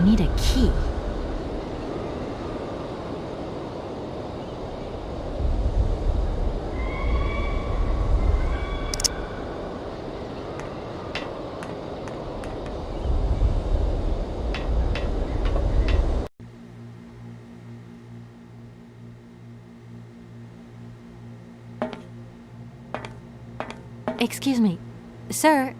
need a key. Excuse me, sir.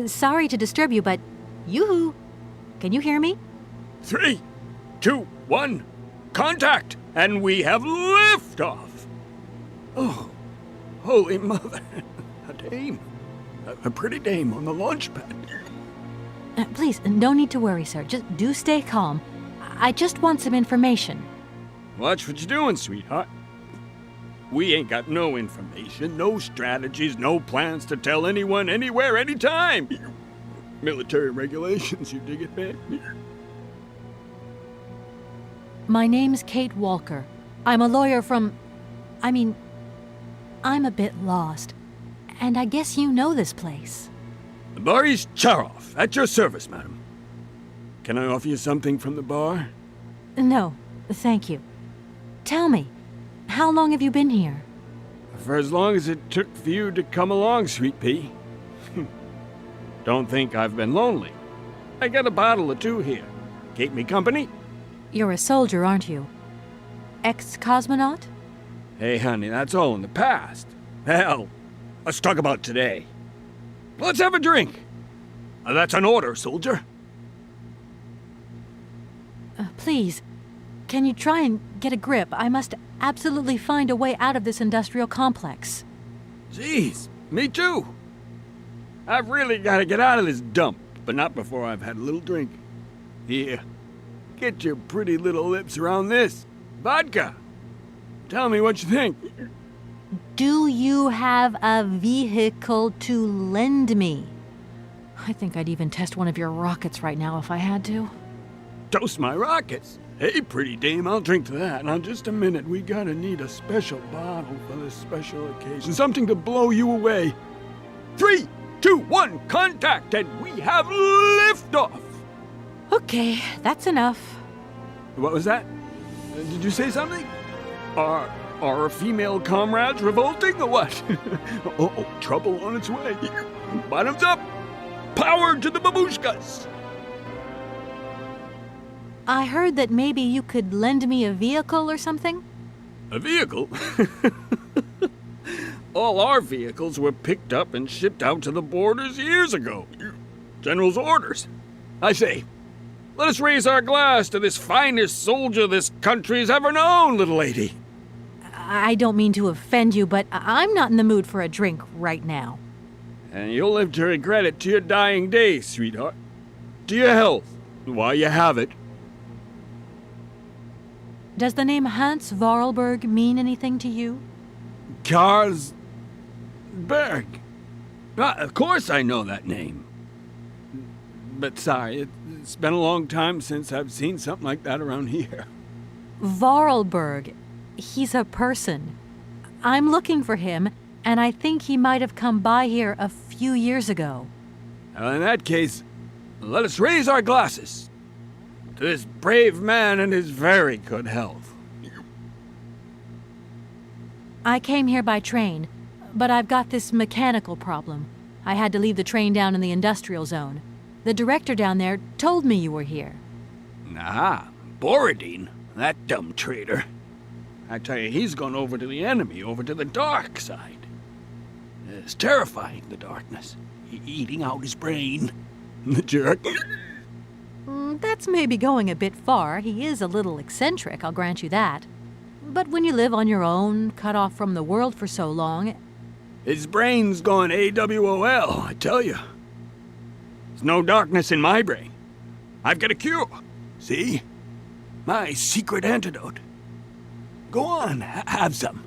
Sorry to disturb you, but yoo-hoo! Can you hear me? 3, 2, 1, contact! And we have liftoff! Oh, holy mother. A dame. A pretty dame on the launchpad. Please, no need to worry, sir. Just do stay calm. I just want some information. Watch what you're doing, sweetheart. We ain't got no information, no strategies, no plans to tell anyone, anywhere, anytime. Military regulations, you dig it, man? My name's Kate Walker. I'm a lawyer from... I'm a bit lost. And I guess you know this place. Boris Charov, at your service, madam. Can I offer you something from the bar? No, thank you. Tell me, how long have you been here? For as long as it took for you to come along, sweet pea. Don't think I've been lonely. I got a bottle or two here. Keep me company? You're a soldier, aren't you? Ex-cosmonaut? Hey, honey, that's all in the past. Hell, let's talk about today. Let's have a drink. That's an order, soldier. Please, can you try and get a grip? I must absolutely find a way out of this industrial complex. Jeez, me too. I've really got to get out of this dump, but not before I've had a little drink. Here, get your pretty little lips around this. Vodka. Tell me what you think. Do you have a vehicle to lend me? I think I'd even test one of your rockets right now if I had to. Toast my rockets. Hey, pretty dame, I'll drink to that. Now, just a minute. We gotta need a special bottle for this special occasion. Something to blow you away. 3, 2, 1, contact, and we have liftoff. Okay, that's enough. What was that? Did you say something? Are our female comrades revolting or what? Oh, trouble on its way. Bottoms up. Power to the babushkas. I heard that maybe you could lend me a vehicle or something? A vehicle? All our vehicles were picked up and shipped out to the borders years ago. General's orders. I say, let us raise our glass to this finest soldier this country's ever known, little lady. I don't mean to offend you, but I'm not in the mood for a drink right now. And you'll live to regret it to your dying days, sweetheart. To your health, while you have it. Does the name Hans Voralberg mean anything to you? Berg. Of course I know that name. But sorry, it's been a long time since I've seen something like that around here. Voralberg. He's a person. I'm looking for him, and I think he might have come by here a few years ago. Well, in that case, let us raise our glasses to this brave man and his very good health. I came here by train, but I've got this mechanical problem. I had to leave the train down in the industrial zone. The director down there told me you were here. Ah, Borodine, that dumb traitor. I tell you, he's gone over to the enemy, over to the dark side. It's terrifying, the darkness. Eating out his brain. The jerk. That's maybe going a bit far. He is a little eccentric, I'll grant you that. But when you live on your own, cut off from the world for so long... His brain's gone AWOL, I tell you. There's no darkness in my brain. I've got a cure. See? My secret antidote. Go on, have some.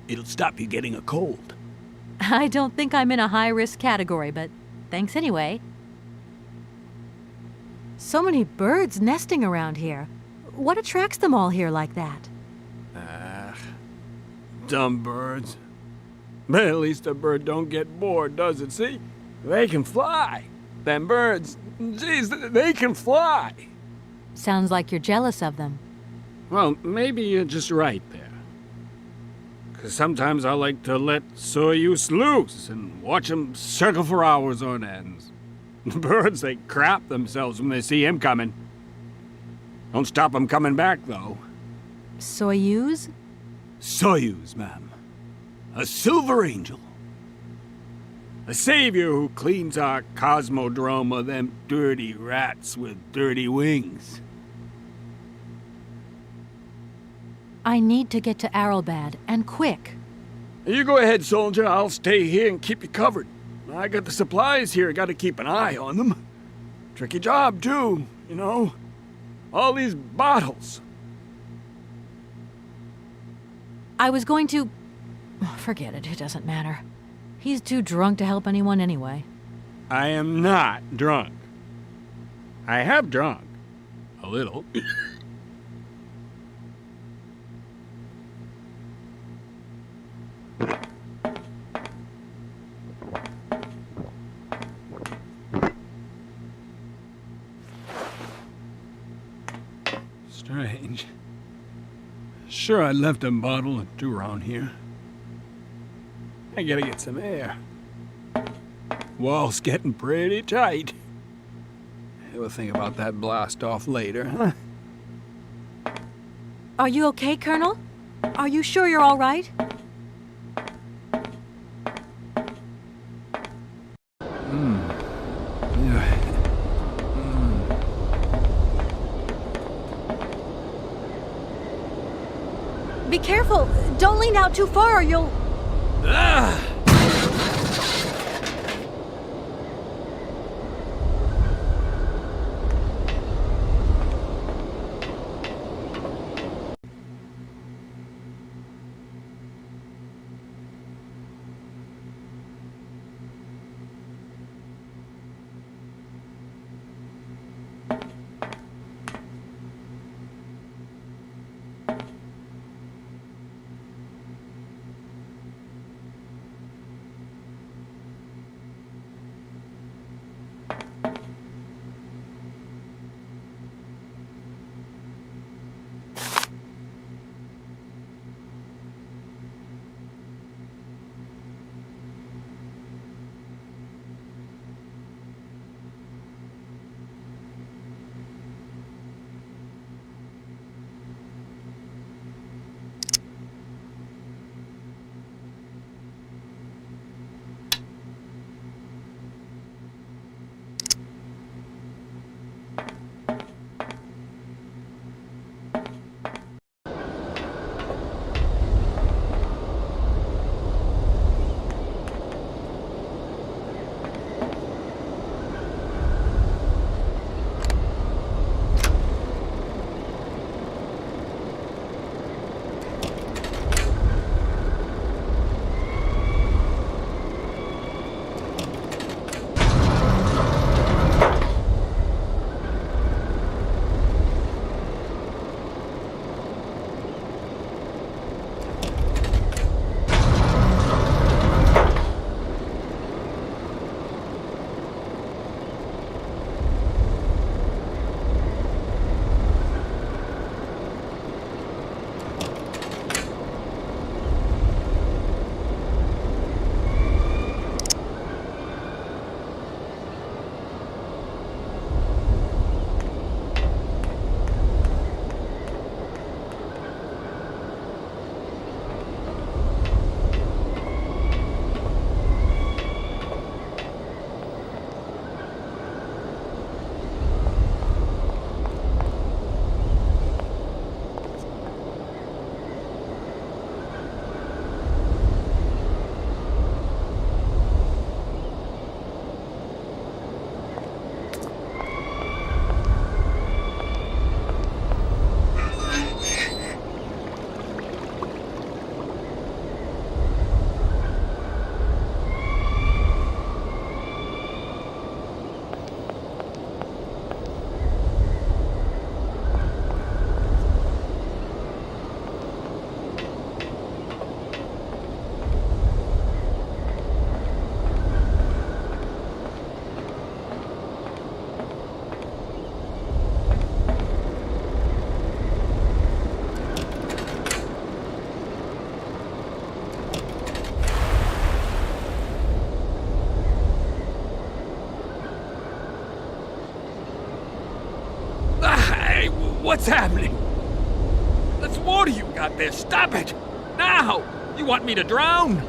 It'll stop you getting a cold. I don't think I'm in a high-risk category, but thanks anyway. So many birds nesting around here. What attracts them all here like that? Dumb birds. But at least a bird don't get bored, does it, see? They can fly. Them birds, geez, they can fly. Sounds like you're jealous of them. Well, maybe you're just right there. 'Cause sometimes I like to let Soyuz loose and watch 'em circle for hours on ends. The birds, they crap themselves when they see him coming. Don't stop 'em coming back, though. Soyuz? Soyuz, ma'am. A silver angel. A savior who cleans our cosmodrome of them dirty rats with dirty wings. I need to get to Aralbad, and quick. You go ahead, soldier. I'll stay here and keep you covered. I got the supplies here. Gotta keep an eye on them. Tricky job, too, you know. All these bottles. I was going to... Forget it, it doesn't matter. He's too drunk to help anyone anyway. I am not drunk. I have drunk. A little. Strange. Sure, I left a bottle or two around here. I gotta get some air. Wall's getting pretty tight. We'll think about that blast off later, huh? Are you okay, Colonel? Are you sure you're all right? Yeah. Be careful! Don't lean out too far or you'll... Ah! What's happening? That's water you got there. Stop it! Now! You want me to drown?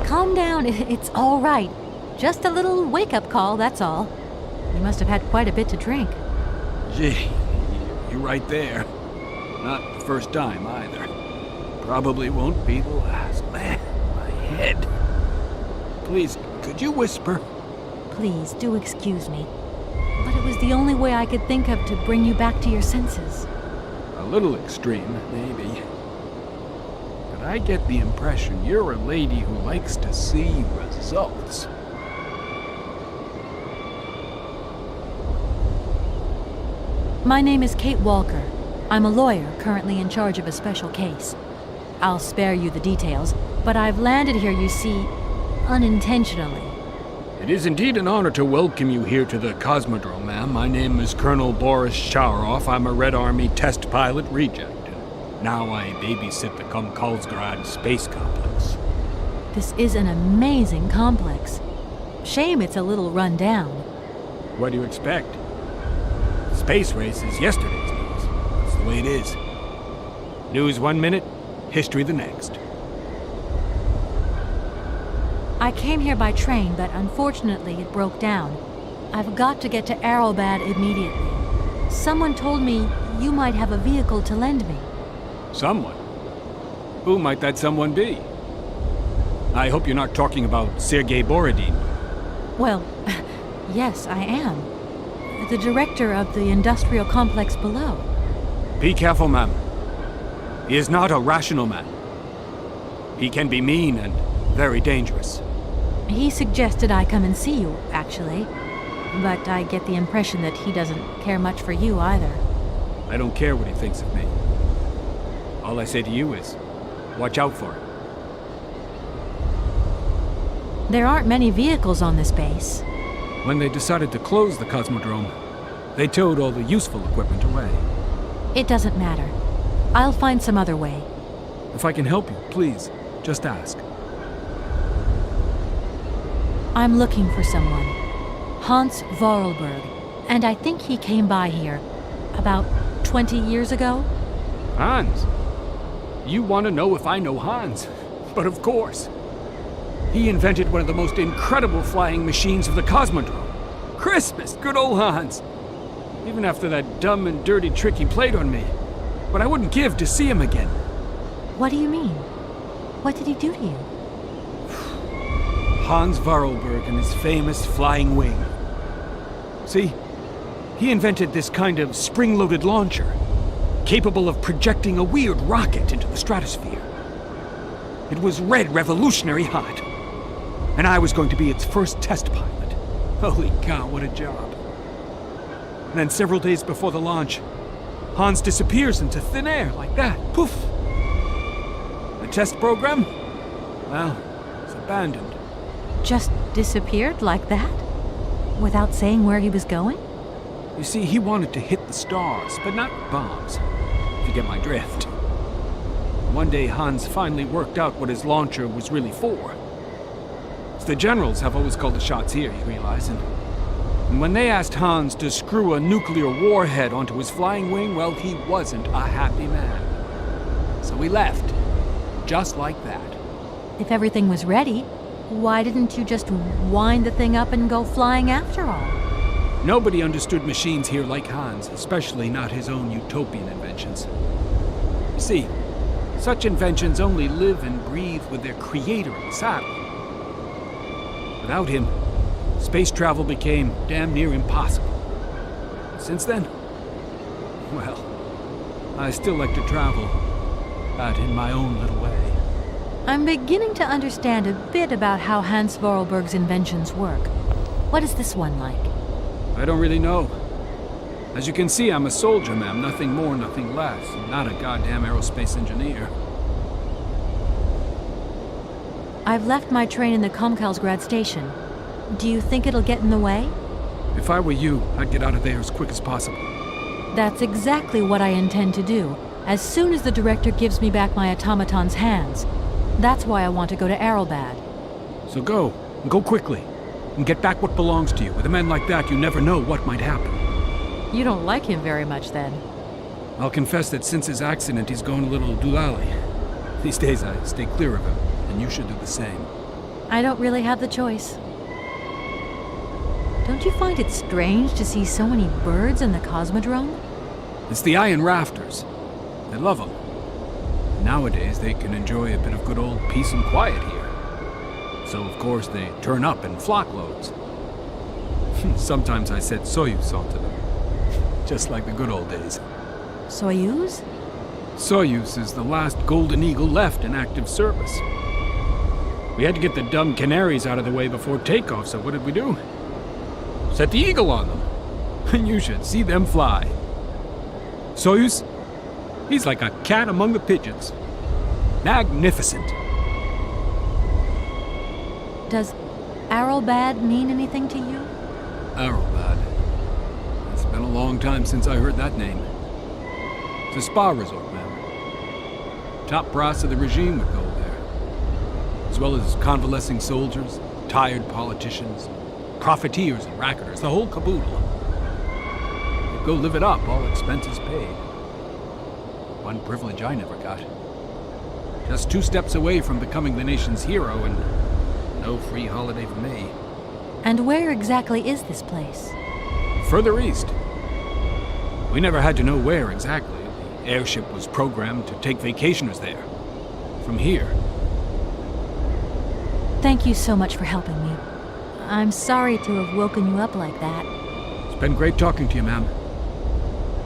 Calm down, it's all right. Just a little wake-up call, that's all. You must have had quite a bit to drink. Gee, you're right there. Not the first time, either. Probably won't be the last. Man, my head. Please, could you whisper? Please, do excuse me. But it was the only way I could think of to bring you back to your senses. A little extreme, maybe. But I get the impression you're a lady who likes to see results. My name is Kate Walker. I'm a lawyer currently in charge of a special case. I'll spare you the details, but I've landed here, you see, unintentionally. It is indeed an honor to welcome you here to the Cosmodrome, ma'am. My name is Colonel Boris Charov. I'm a Red Army test pilot reject. Now I babysit the Komkolzgrad space complex. This is an amazing complex. Shame it's a little run down. What do you expect? Space race is yesterday's news. That's the way it is. News 1 minute, history the next. I came here by train, but unfortunately it broke down. I've got to get to Aralbad immediately. Someone told me you might have a vehicle to lend me. Someone? Who might that someone be? I hope you're not talking about Sergei Borodin. Well, yes, I am. The director of the industrial complex below. Be careful, ma'am. He is not a rational man. He can be mean and very dangerous. He suggested I come and see you, actually. But I get the impression that he doesn't care much for you either. I don't care what he thinks of me. All I say to you is, watch out for him. There aren't many vehicles on this base. When they decided to close the Cosmodrome, they towed all the useful equipment away. It doesn't matter. I'll find some other way. If I can help you, please, just ask. I'm looking for someone. Hans Voralberg. And I think he came by here about 20 years ago. Hans? You want to know if I know Hans? But of course. He invented one of the most incredible flying machines of the Cosmodrome. Christmas, good old Hans. Even after that dumb and dirty trick he played on me. But I wouldn't give to see him again. What do you mean? What did he do to you? Hans Voralberg and his famous flying wing. See, he invented this kind of spring-loaded launcher, capable of projecting a weird rocket into the stratosphere. It was red revolutionary hot, and I was going to be its first test pilot. Holy cow, what a job. And then several days before the launch, Hans disappears into thin air like that. Poof! The test program? Well, it's abandoned. Just disappeared like that? Without saying where he was going? You see, he wanted to hit the stars, but not bombs, if you get my drift. One day, Hans finally worked out what his launcher was really for. The generals have always called the shots here, you realize, and when they asked Hans to screw a nuclear warhead onto his flying wing, well, he wasn't a happy man. So he left, just like that. If everything was ready, why didn't you just wind the thing up and go flying after all? Nobody understood machines here like Hans, especially not his own utopian inventions. You see, such inventions only live and breathe with their creator in the saddle. Without him, space travel became damn near impossible. Since then, well, I still like to travel, but in my own little way. I'm beginning to understand a bit about how Hans Voralberg's inventions work. What is this one like? I don't really know. As you can see, I'm a soldier, ma'am. Nothing more, nothing less. I'm not a goddamn aerospace engineer. I've left my train in the Komkolzgrad station. Do you think it'll get in the way? If I were you, I'd get out of there as quick as possible. That's exactly what I intend to do, as soon as the director gives me back my automaton's hands. That's why I want to go to Aralbad. So go, and go quickly, and get back what belongs to you. With a man like that, you never know what might happen. You don't like him very much, then? I'll confess that since his accident, he's gone a little doolally. These days, I stay clear of him, and you should do the same. I don't really have the choice. Don't you find it strange to see so many birds in the cosmodrome? It's the iron rafters. They love them. Nowadays, they can enjoy a bit of good old peace and quiet here. So, of course, they turn up in flock loads. Sometimes I set Soyuz onto them. Just like the good old days. Soyuz? Soyuz is the last Golden Eagle left in active service. We had to get the dumb canaries out of the way before takeoff, so what did we do? Set the Eagle on them. And you should see them fly. Soyuz, he's like a cat among the pigeons. Magnificent. Does Aralbad mean anything to you? Aralbad. It's been a long time since I heard that name. It's a spa resort, man. Top brass of the regime would go there. As well as convalescing soldiers, tired politicians, profiteers and racketers, the whole caboodle. They'd go live it up, all expenses paid. One privilege I never got. Just 2 steps away from becoming the nation's hero, and no free holiday for me. And where exactly is this place? Further east. We never had to know where exactly. The airship was programmed to take vacationers there. From here. Thank you so much for helping me. I'm sorry to have woken you up like that. It's been great talking to you, ma'am.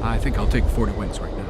I think I'll take 40 winks right now.